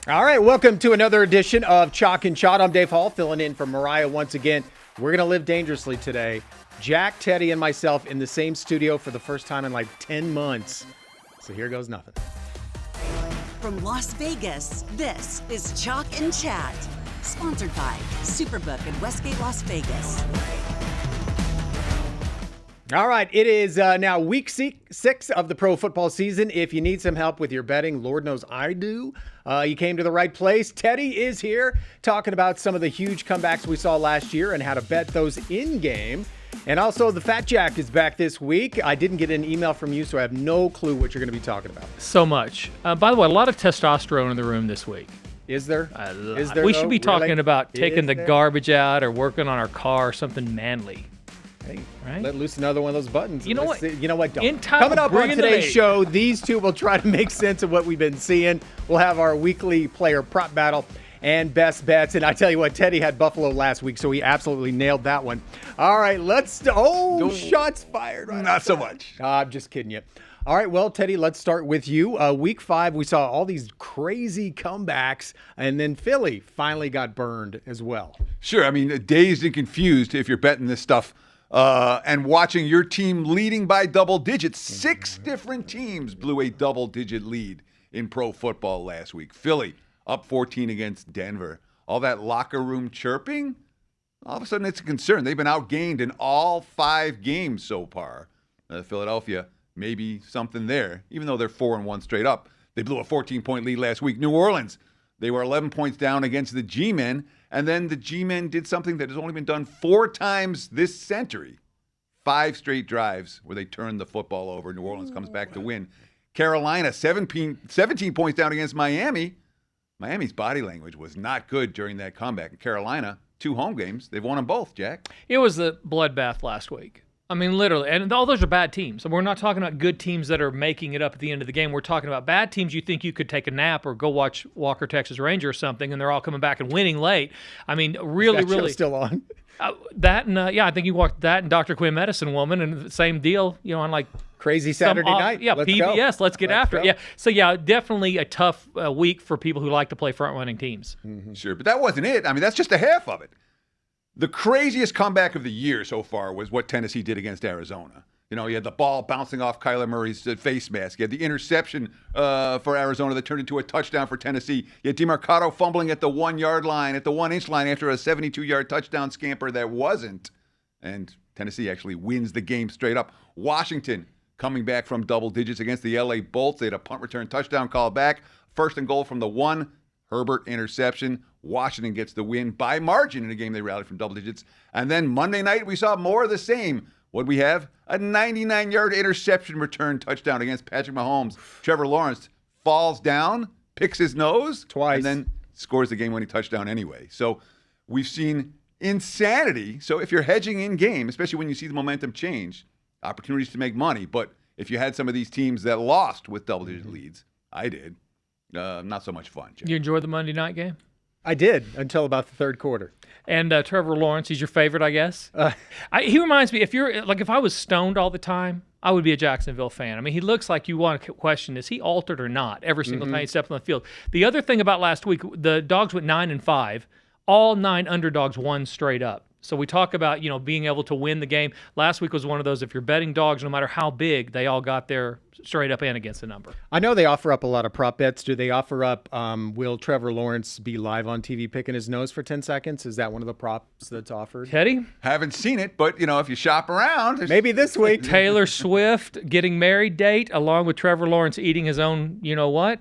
All right, welcome to another edition of Chalk and Chot. I'm Dave Hall, filling in for Mariah once again. We're going to live dangerously today. Jack, Teddy, and myself in the same studio for the first time in like 10 months. So here goes nothing. From Las Vegas, this is Chalk and Chat, sponsored by Superbook and Westgate Las Vegas. All right, it is now week 6 of the pro football season. If you need some help with your betting, Lord knows I do, you came to the right place. Teddy is here talking about some of the huge comebacks we saw last year and how to bet those in-game. And also the Fat Jack is back this week. I didn't get an email from you, so I have no clue what you're going to be talking about. So much. By the way, a lot of testosterone in the room this week. Is there? We should be talking really? about taking the there? garbage out or working on our car or something manly. Hey, right? Let loose another one of those buttons. You know what? You know what? Don't. In time, Coming up on bring in the today's lady. show, these two will try to make sense of what we've been seeing. We'll have our weekly player prop battle and best bets. And I tell you what, Teddy had Buffalo last week, so he absolutely nailed that one. All right, shots fired. Right Not so much. I'm just kidding you. All right, well, Teddy, let's start with you. Week 5, we saw all these crazy comebacks, and then Philly finally got burned as well. Sure. I mean, dazed and confused if you're betting this stuff and watching your team leading by double digits. 6 different teams blew a double-digit lead in pro football last week. Philly up 14 against Denver. All that locker room chirping, all of a sudden it's a concern. They've been outgained in all 5 games so far. Philadelphia, maybe something there, even though they're 4-1 straight up. They blew a 14-point lead last week. New Orleans, they were 11 points down against the G-Men, and then the G-Men did something that has only been done 4 times this century. 5 straight drives where they turned the football over. New Orleans comes back to win. Carolina, 17 points down against Miami. Miami's body language was not good during that comeback. In Carolina, 2 home games. They've won them both, Jack. It was a bloodbath last week. I mean, literally. And all those are bad teams. And we're not talking about good teams that are making it up at the end of the game. We're talking about bad teams you think you could take a nap or go watch Walker, Texas Ranger or something, and they're all coming back and winning late. I mean, really, Is that show really. still on? That and, I think you watched that and Dr. Quinn Medicine Woman, and the same deal, on like Crazy Saturday night. Yeah, Let's PBS. go. Let's get Let's after go. it. Yeah. So, definitely a tough week for people who like to play front-running teams. Sure, but that wasn't it. I mean, that's just a half of it. The craziest comeback of the year so far was what Tennessee did against Arizona. You had the ball bouncing off Kyler Murray's face mask. You had the interception for Arizona that turned into a touchdown for Tennessee. You had DeMarcado fumbling at the 1-yard line, at the 1-inch line after a 72-yard touchdown scamper that wasn't. And Tennessee actually wins the game straight up. Washington coming back from double digits against the LA Bolts. They had a punt return touchdown call back. 1st and goal from the 1. Herbert interception. Washington gets the win by margin in a game they rallied from double digits. And then Monday night, we saw more of the same. What'd we have? A 99-yard interception return touchdown against Patrick Mahomes. Trevor Lawrence falls down, picks his nose, Twice. and then scores the game-winning touchdown anyway. So we've seen insanity. So if you're hedging in game, especially when you see the momentum change, opportunities to make money. But if you had some of these teams that lost with double-digit leads, I did, not so much fun, Jack. You enjoyed the Monday night game? I did until about the 3rd quarter. And Trevor Lawrence, he's your favorite, I guess. He reminds me, if I was stoned all the time, I would be a Jacksonville fan. I mean, he looks like you want to question, is he altered or not every single time he steps on the field? The other thing about last week, the Dogs went 9-5. All 9 underdogs won straight up. So we talk about, being able to win the game. Last week was one of those, if you're betting dogs, no matter how big, they all got there straight up and against the number. I know they offer up a lot of prop bets. Do they offer up, will Trevor Lawrence be live on TV picking his nose for 10 seconds? Is that one of the props that's offered? Teddy? Haven't seen it, but, if you shop around. Maybe this week. Taylor Swift getting married date, along with Trevor Lawrence eating his own, you-know-what?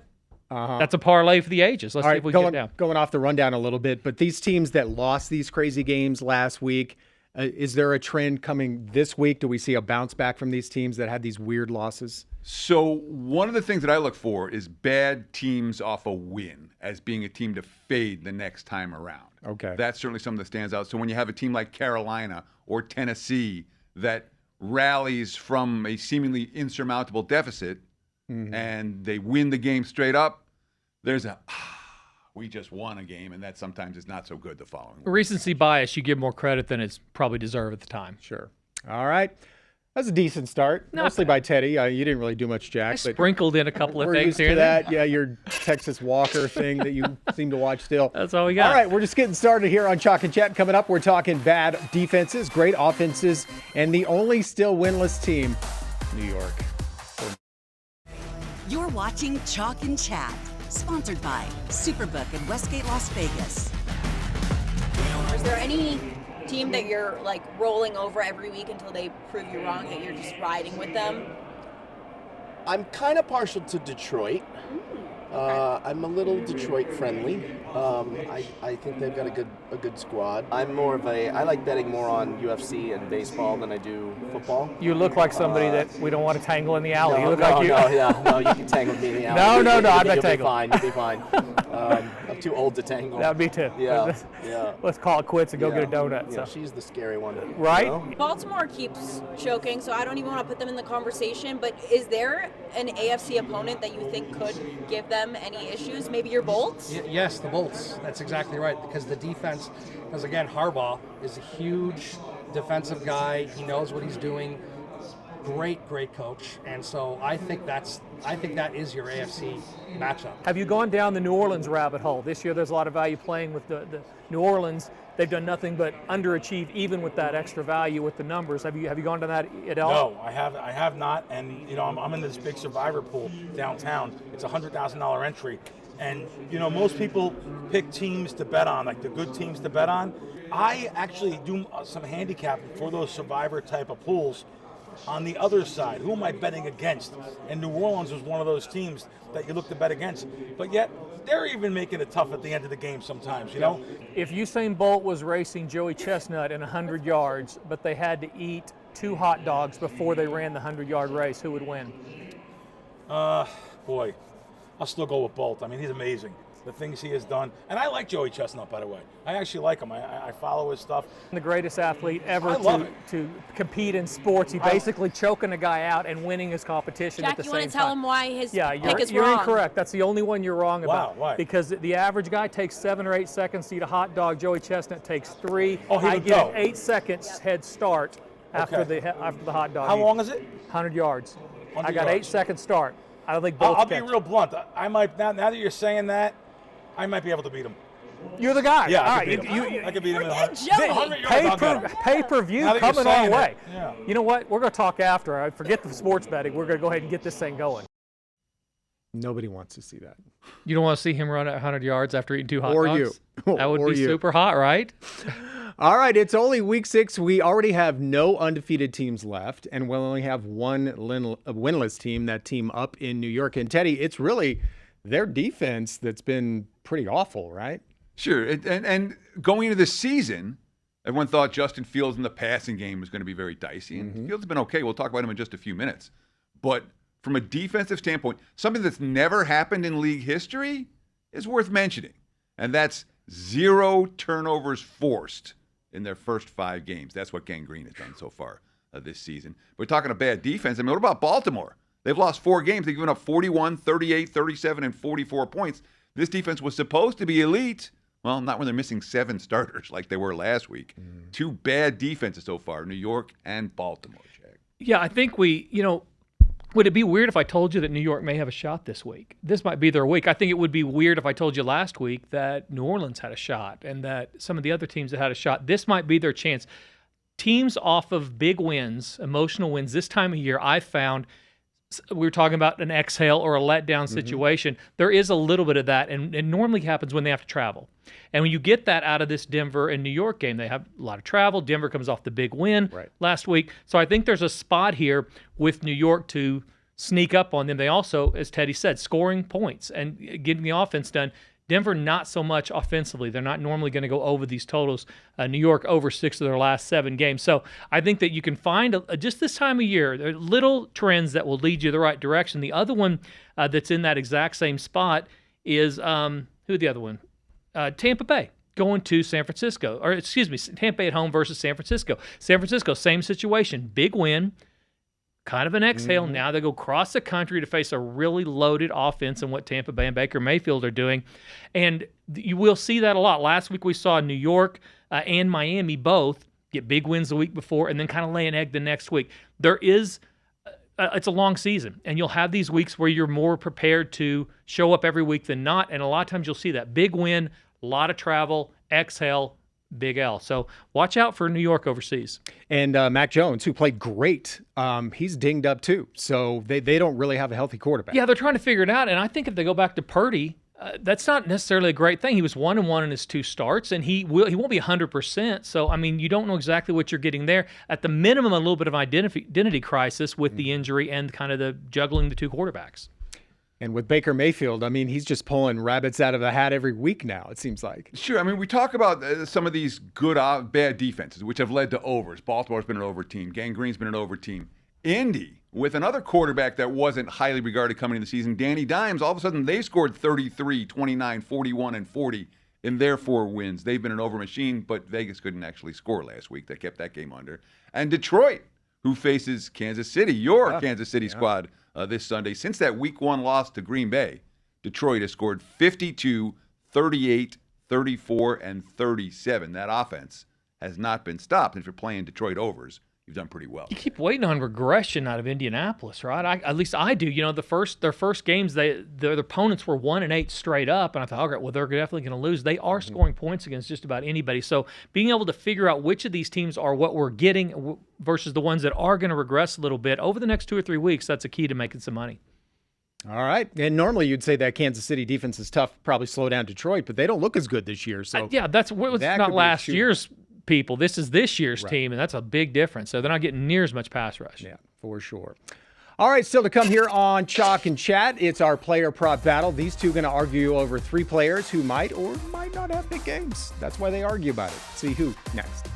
That's a parlay for the ages. Let's All see right, if we can get down. going off the rundown a little bit, but these teams that lost these crazy games last week, is there a trend coming this week? Do we see a bounce back from these teams that had these weird losses? So one of the things that I look for is bad teams off a win as being a team to fade the next time around. Okay. That's certainly something that stands out. So when you have a team like Carolina or Tennessee that rallies from a seemingly insurmountable deficit and they win the game straight up, there's we just won a game, and that sometimes is not so good the following week. Recency bias, you give more credit than it's probably deserved at the time. Sure. All right. That's a decent start, Not mostly by Teddy. You didn't really do much, I Jack. But sprinkled in a couple of we're things used here to and there. that. Yeah, your Texas Walker thing that you seem to watch still. That's all we got. All right, we're just getting started here on Chalk and Chat. Coming up, we're talking bad defenses, great offenses, and the only still winless team, New York. You're watching Chalk and Chat, sponsored by Superbook in Westgate, Las Vegas. Is there any team that you're like rolling over every week until they prove you wrong, that you're just riding with them? I'm kind of partial to Detroit. I'm a little Detroit friendly. I think they've got a good squad. I like betting more on UFC and baseball than I do football. You look like somebody that we don't want to tangle in the alley. No, You look no, like you. no, you can tangle with me in the alley. No, I'm not You'll be tangling. fine. You'll be fine. I'm too old to tangle. That'd be too. Yeah, yeah. Let's call it quits and go get a donut. Yeah, So. she's the scary one. Right? You know? Baltimore keeps choking, so I don't even want to put them in the conversation, but is there an AFC opponent that you think could give them any issues? Maybe your Bolts? Yes, the Bolts. That's exactly right. Because the defense, because again, Harbaugh is a huge defensive guy. He knows what he's doing. Great coach. And so I think that is your AFC matchup. Have you gone down the New Orleans rabbit hole? This year there's a lot of value playing with the New Orleans. They've done nothing but underachieve even with that extra value with the numbers. Have you gone to that at all? No, I have not. And I'm in this big survivor pool downtown. It's a $100,000 entry. And most people pick teams to bet on, like the good teams to bet on. I actually do some handicapping for those survivor type of pools. On the other side, who am I betting against? And New Orleans was one of those teams that you look to bet against. But yet, they're even making it tough at the end of the game sometimes, you know? If Usain Bolt was racing Joey Chestnut in 100 yards, but they had to eat 2 hot dogs before they ran the 100-yard race, who would win? Boy, I'll still go with Bolt. I mean, he's amazing. The things he has done. And I like Joey Chestnut, by the way. I actually like him. I follow his stuff. The greatest athlete ever I love to compete in sports. He basically choking a guy out and winning his competition Jack, at the you same want time. to tell him why his pick is you're wrong? incorrect. That's the only one you're wrong about. Wow, why? Because the average guy takes 7 or 8 seconds to eat a hot dog. Joey Chestnut takes 3. Oh, he I would give go. an 8 seconds head start after Okay. the hot dog. How eat. long is it? 100 yards. 100 I got yards. 8 second start. I don't think both I'll be catch. real blunt. I might now that you're saying that, I might be able to beat him. You're the guy. Yeah, All I right, could beat him. I could beat him in Forget 100. Joey. 100 yards, I'll get him. Pay-per-view Now that you're coming our saying way. it, yeah. You know what? We're going to talk after. I forget the sports betting. We're going to go ahead and get this thing going. Nobody wants to see that. You don't want to see him run at 100 yards after eating 2 hot Or dogs? you. That would Or be you. super hot, right? All right, it's only week 6. We already have no undefeated teams left, and we'll only have one winless team, that team up in New York. And Teddy, it's really their defense that's been pretty awful, right? Sure. And going into the season, everyone thought Justin Fields in the passing game was going to be very dicey. And Fields has been okay. We'll talk about him in just a few minutes. But from a defensive standpoint, something that's never happened in league history is worth mentioning. And that's 0 turnovers forced in their first 5 games. That's what Gang Green has done so far this season. We're talking a bad defense. I mean, what about Baltimore? They've lost 4 games. They've given up 41, 38, 37, and 44 points. This defense was supposed to be elite. Well, not when they're missing 7 starters like they were last week. 2 bad defenses so far, New York and Baltimore, Jack. Yeah, I think would it be weird if I told you that New York may have a shot this week? This might be their week. I think it would be weird if I told you last week that New Orleans had a shot and that some of the other teams that had a shot. This might be their chance. Teams off of big wins, emotional wins, this time of year, I've found – we were talking about an exhale or a letdown situation. There is a little bit of that, and it normally happens when they have to travel. And when you get that out of this Denver and New York game, they have a lot of travel. Denver comes off the big win last week. So I think there's a spot here with New York to sneak up on them. They also, as Teddy said, scoring points and getting the offense done. Denver, not so much offensively. They're not normally going to go over these totals. New York over 6 of their last 7 games. So I think that you can find, just this time of year, there are little trends that will lead you the right direction. The other one that's in that exact same spot is, who the other one? Tampa Bay going to San Francisco. Or excuse me, Tampa Bay at home versus San Francisco. San Francisco, same situation. Big win. Kind of an exhale. Now they go across the country to face a really loaded offense and what Tampa Bay and Baker Mayfield are doing. And you will see that a lot. Last week we saw New York and Miami both get big wins the week before and then kind of lay an egg the next week. there is it's a long season, and you'll have these weeks where you're more prepared to show up every week than not, and a lot of times you'll see that big win, a lot of travel, exhale, big L. So watch out for New York overseas. And Mac Jones, who played great, he's dinged up too. So they don't really have a healthy quarterback. Yeah, they're trying to figure it out, and I think if they go back to Purdy, that's not necessarily a great thing. He was 1-1 in his 2 starts, and he won't be 100%. So, I mean, you don't know exactly what you're getting there. At the minimum, a little bit of identity crisis with the injury and kind of the juggling the 2 quarterbacks. And with Baker Mayfield, I mean, he's just pulling rabbits out of the hat every week now, it seems like. Sure. I mean, we talk about some of these good, bad defenses, which have led to overs. Baltimore's been an over team. Gangrene's been an over team. Indy, with another quarterback that wasn't highly regarded coming into the season, Danny Dimes, all of a sudden they scored 33, 29, 41, and 40 in their 4 wins. They've been an over machine, but Vegas couldn't actually score last week. They kept that game under. And Detroit, who faces Kansas City, your Kansas City squad, this Sunday. Since that Week 1 loss to Green Bay, Detroit has scored 52, 38, 34, and 37. That offense has not been stopped. And if you're playing Detroit overs, you've done pretty well. You keep waiting on regression out of Indianapolis, right? At least I do. You know, their first games, their opponents were 1-8 straight up, and I thought, all right, well, they're definitely going to lose. They are scoring points against just about anybody. So being able to figure out which of these teams are what we're getting versus the ones that are going to regress a little bit over the next 2 or 3 weeks, that's a key to making some money. All right. And normally you'd say that Kansas City defense is tough, probably slow down Detroit, but they don't look as good this year. So yeah, that's not last year's people. This is this year's team, and that's a big difference. So they're not getting near as much pass rush. Yeah, for sure. All right, still to come here on Chalk and Chat, it's our player prop battle. These two going to argue over 3 players who might or might not have big games. That's why they argue about it. See who next.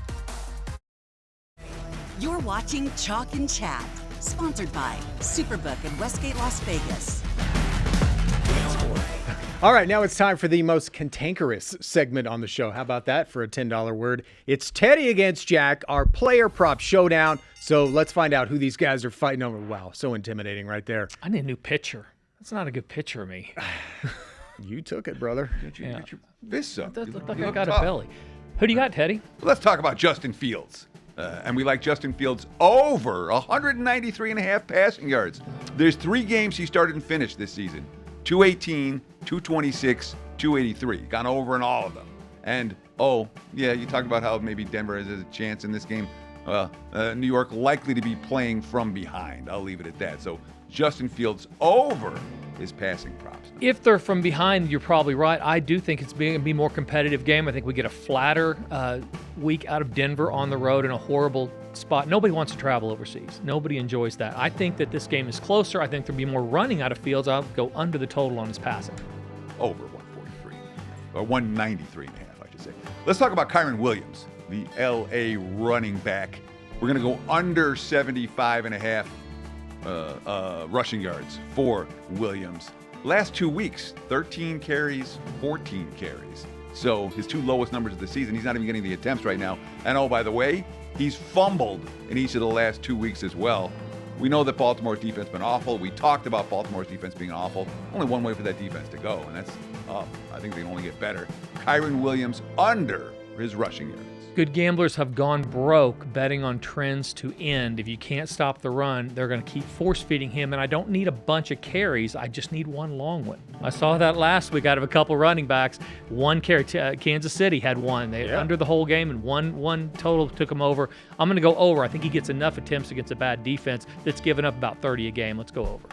You're watching Chalk and Chat, sponsored by Superbook in Westgate, Las Vegas. All right, now it's time for the most cantankerous segment on the show. How about that for a $10 word? It's Teddy against Jack, our player prop showdown. So let's find out who these guys are fighting over. Wow, so intimidating right there. I need a new pitcher. That's not a good pitcher of me. You took it, brother. Get your fists up. That looked like I got a belly. Who do you got, Teddy? Let's talk about Justin Fields. And we like Justin Fields over 193.5 passing yards. There's 3 games he started and finished this season. 218, 226, 283. Gone over in all of them. And, you talk about how maybe Denver has a chance in this game. New York likely to be playing from behind. I'll leave it at that. So Justin Fields over his passing props. If they're from behind, you're probably right. I do think it's going to be a more competitive game. I think we get a flatter week out of Denver on the road in a horrible spot. Nobody wants to travel overseas. Nobody enjoys that. I think that this game is closer. I think there'll be more running out of Fields. I'll go under the total on his passing. Over 143. Or 193.5, I should say. Let's talk about Kyren Williams, the L.A. running back. We're going to go under 75.5 rushing yards for Williams. Last 2 weeks, 13 carries, 14 carries. So his 2 lowest numbers of the season. He's not even getting the attempts right now. And by the way, he's fumbled in each of the last 2 weeks as well. We know that Baltimore's defense has been awful. We talked about Baltimore's defense being awful. Only one way for that defense to go, and that's up. I think they can only get better. Kyren Williams under his rushing yards. Good gamblers have gone broke betting on trends to end. If you can't stop the run, they're going to keep force-feeding him, and I don't need a bunch of carries. I just need one long one. I saw that last week out of a couple running backs. 1 carry. Kansas City had 1. They under the whole game, and one total took him over. I'm going to go over. I think he gets enough attempts against a bad defense that's given up about 30 a game. Let's go over.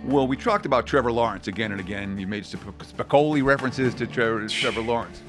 Well, we talked about Trevor Lawrence again and again. You made Spicoli references to Trevor Lawrence.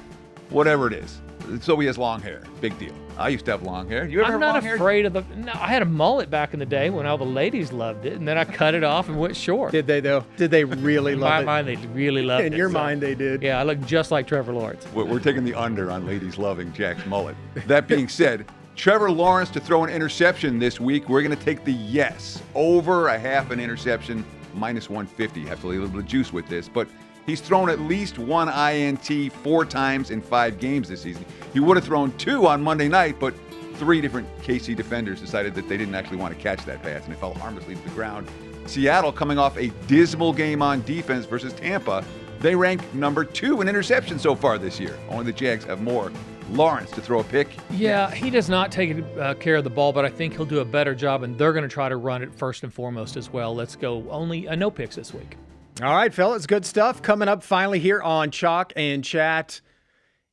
Whatever it is. So he has long hair. Big deal. I used to have long hair. You ever have long hair? I'm not afraid of the... No, I had a mullet back in the day when all the ladies loved it, and then I cut it off and went short. Did they, though? Did they really love it? In my mind, they really loved it. In your mind, they did. Yeah, I look just like Trevor Lawrence. We're taking the under on ladies loving Jack's mullet. That being said, Trevor Lawrence to throw an interception this week. We're going to take the yes. Over a half an interception, minus 150. Have to leave a little bit of juice with this, but... he's thrown at least 1 INT 4 times in 5 games this season. He would have thrown 2 on Monday night, but 3 different KC defenders decided that they didn't actually want to catch that pass, and it fell harmlessly to the ground. Seattle coming off a dismal game on defense versus Tampa. They rank number 2 in interceptions so far this year. Only the Jags have more. Lawrence to throw a pick. Yeah, he does not take care of the ball, but I think he'll do a better job, and they're going to try to run it first and foremost as well. Let's go. Only no picks this week. All right, fellas, good stuff. Coming up finally here on Chalk and Chat.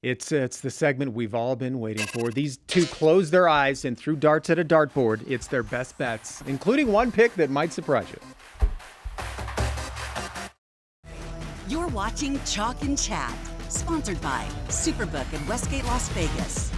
It's the segment we've all been waiting for. These two close their eyes and threw darts at a dartboard. It's their best bets, including one pick that might surprise you. You're watching Chalk and Chat, sponsored by Superbook in Westgate, Las Vegas.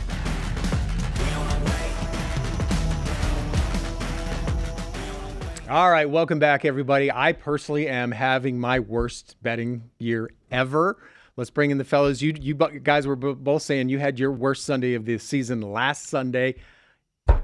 All right, welcome back, everybody. I personally am having my worst betting year ever. Let's bring in the fellas. You guys were both saying you had your worst Sunday of the season last Sunday.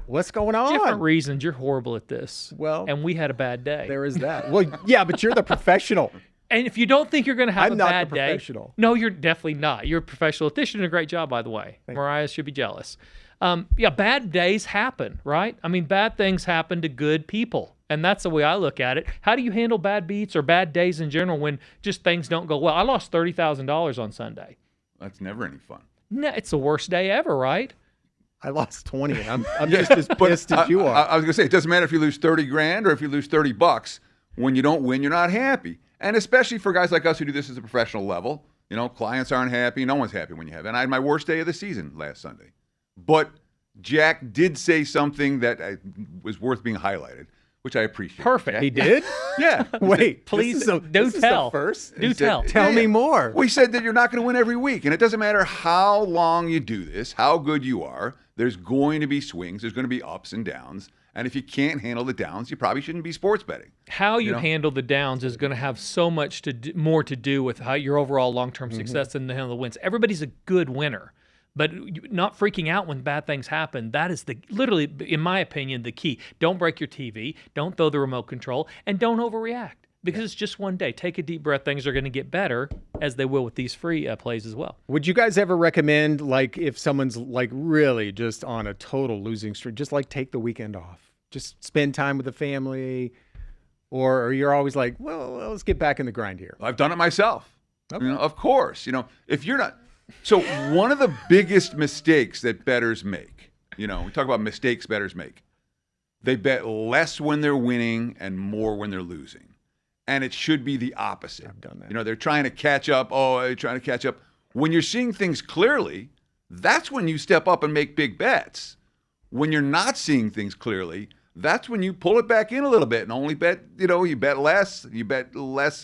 What's going on? Different reasons. You're horrible at this. Well, and we had a bad day. There is that. Well, yeah, but you're the professional. And if you don't think you're going to have I'm a not bad the day, professional. no, you're definitely not. You're a professional. This did a great job, by the way. Mariah should be jealous. Yeah, bad days happen, right? I mean, bad things happen to good people. And that's the way I look at it. How do you handle bad beats or bad days in general when just things don't go well? I lost $30,000 on Sunday. That's never any fun. No, it's the worst day ever, right? I lost 20. I'm just as pissed as you are. I was going to say, it doesn't matter if you lose 30 grand or if you lose 30 bucks. When you don't win, you're not happy. And especially for guys like us who do this at a professional level, you know, clients aren't happy. No one's happy when you have it. And I had my worst day of the season last Sunday. But Jack did say something that was worth being highlighted, which I appreciate. Perfect. He did? Yeah. Wait, please do tell. First? Do tell. Tell me more. We said that you're not going to win every week. And it doesn't matter how long you do this, how good you are. There's going to be swings. There's going to be ups and downs. And if you can't handle the downs, you probably shouldn't be sports betting. How you handle the downs is going to have so much more to do with how your overall long-term success than the handle the wins. Everybody's a good winner, but not freaking out when bad things happen. That is literally, in my opinion, the key. Don't break your TV. Don't throw the remote control, and don't overreact because it's just one day. Take a deep breath. Things are going to get better, as they will with these free plays as well. Would you guys ever recommend, like, if someone's like really just on a total losing streak, just like take the weekend off? Just spend time with the family, or you're always like, well, let's get back in the grind here. I've done it myself. Okay. You know, of course. You know, if you're not. So one of the biggest mistakes that bettors make, you know, we talk about mistakes bettors make. They bet less when they're winning and more when they're losing. And it should be the opposite. I've done that. You know, they're trying to catch up. Oh, they're trying to catch up. When you're seeing things clearly, that's when you step up and make big bets. When you're not seeing things clearly, that's when you pull it back in a little bit and only bet, you know, you bet less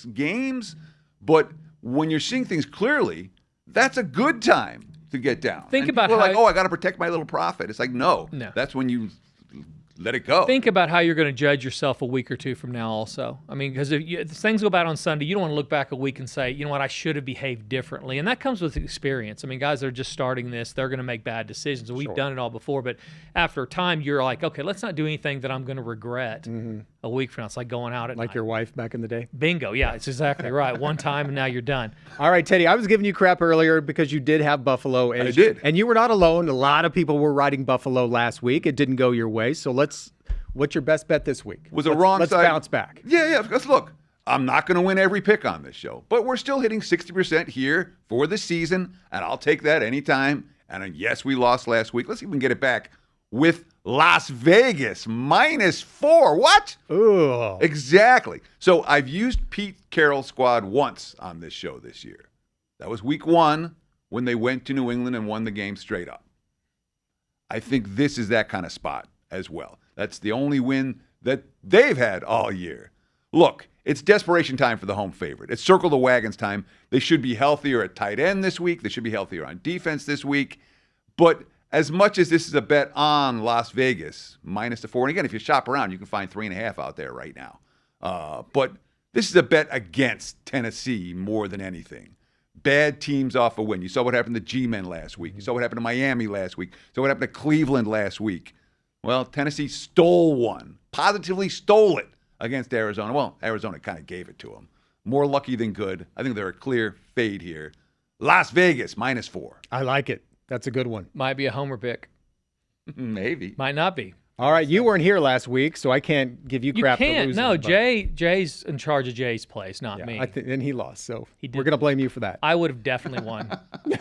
games. But when you're seeing things clearly, that's a good time to get down. Think about how, how, like, oh, I got to protect my little profit. It's like, no. That's when you let it go. Think about how you're going to judge yourself a week or two from now also. I mean, because if things go bad on Sunday, you don't want to look back a week and say, you know what, I should have behaved differently. And that comes with experience. I mean, guys that are just starting this, they're going to make bad decisions. We've done it all before. But after time, you're like, okay, let's not do anything that I'm going to regret a week from now. It's like going out at Like night. your wife back in the day? Bingo. Yeah, it's exactly right. One time and now you're done. All right, Teddy, I was giving you crap earlier because you did have Buffalo. I did. And you were not alone. A lot of people were riding Buffalo last week. It didn't go your way. So what's your best bet this week? Was a wrong let's side. Bounce back. Yeah, because look, I'm not going to win every pick on this show, but we're still hitting 60% here for the season, and I'll take that anytime. And yes, we lost last week. Let's see if we can get it back with Las Vegas -4. What? Ooh. Exactly. So I've used Pete Carroll's squad once on this show this year. That was week 1 when they went to New England and won the game straight up. I think this is that kind of spot as well. That's the only win that they've had all year. Look, it's desperation time for the home favorite. It's circle the wagons time. They should be healthier at tight end this week. They should be healthier on defense this week. But as much as this is a bet on Las Vegas, -4, and again, if you shop around, you can find 3.5 out there right now. But this is a bet against Tennessee more than anything. Bad teams off a win. You saw what happened to G-Men last week. You saw what happened to Miami last week. You saw what happened to Cleveland last week. Well, Tennessee stole one, positively stole it against Arizona. Well, Arizona kind of gave it to them. More lucky than good. I think they're a clear fade here. Las Vegas, -4. I like it. That's a good one. Might be a homer pick. Maybe. Might not be. All right, you weren't here last week, so I can't give you crap for can't. losing. No, but- Jay's in charge of Jay's place, not Yeah, me. and he lost, so did. we're going to blame you for that. I would have definitely won.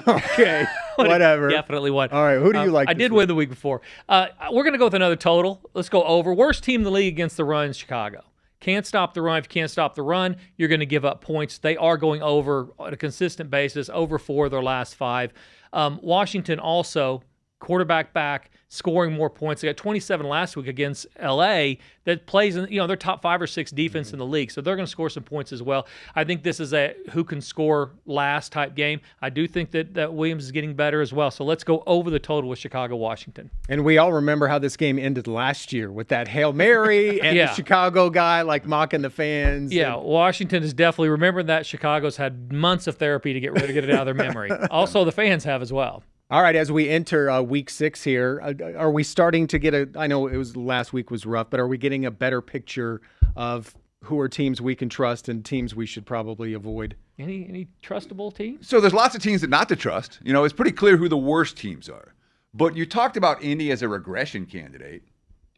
Okay, whatever. Definitely won. All right, who do you like I this did week? win the week before. We're going to go with another total. Let's go over. Worst team in the league against the run is Chicago. Can't stop the run. If you can't stop the run, you're going to give up points. They are going over on a consistent basis, over 4 of their last 5. Washington also, quarterback back, scoring more points. They got 27 last week against LA that plays in, they're top 5 or 6 defense in the league. So they're going to score some points as well. I think this is a who can score last type game. I do think that Williams is getting better as well. So let's go over the total with Chicago, Washington. And we all remember how this game ended last year with that Hail Mary and the Chicago guy mocking the fans. Yeah, Washington is definitely remembering that. Chicago's had months of therapy to get it out of their memory. Also, the fans have as well. All right, as we enter week 6 here, are we starting to get I know it was last week was rough, but are we getting a better picture of who are teams we can trust and teams we should probably avoid? Any trustable teams? So there's lots of teams that not to trust. It's pretty clear who the worst teams are. But you talked about Indy as a regression candidate.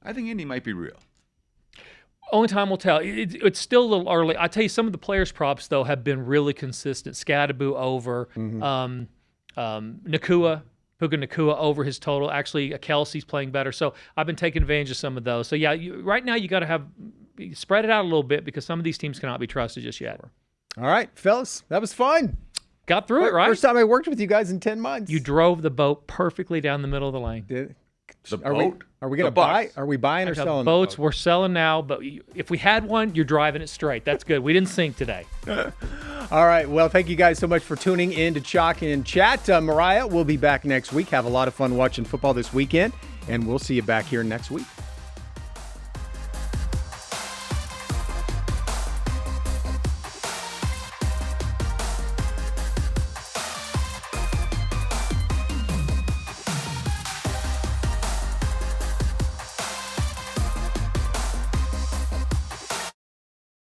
I think Indy might be real. Only time will tell. It's still a little early. I tell you, some of the players' props, though, have been really consistent. Scadaboo over. Puka Nacua over his total. Actually, Kelsey's playing better. So I've been taking advantage of some of those. So, yeah, right now you got to spread it out a little bit because some of these teams cannot be trusted just yet. All right, fellas, that was fun. Got through it, right? First time I worked with you guys in 10 months. You drove the boat perfectly down the middle of the lane. The boat? Are we going to buy? Are we buying or selling boats? We're selling now, but if we had one, you're driving it straight. That's good. We didn't sink today. All right. Well, thank you guys so much for tuning in to Chalk and Chat. Mariah, we'll be back next week. Have a lot of fun watching football this weekend, and we'll see you back here next week.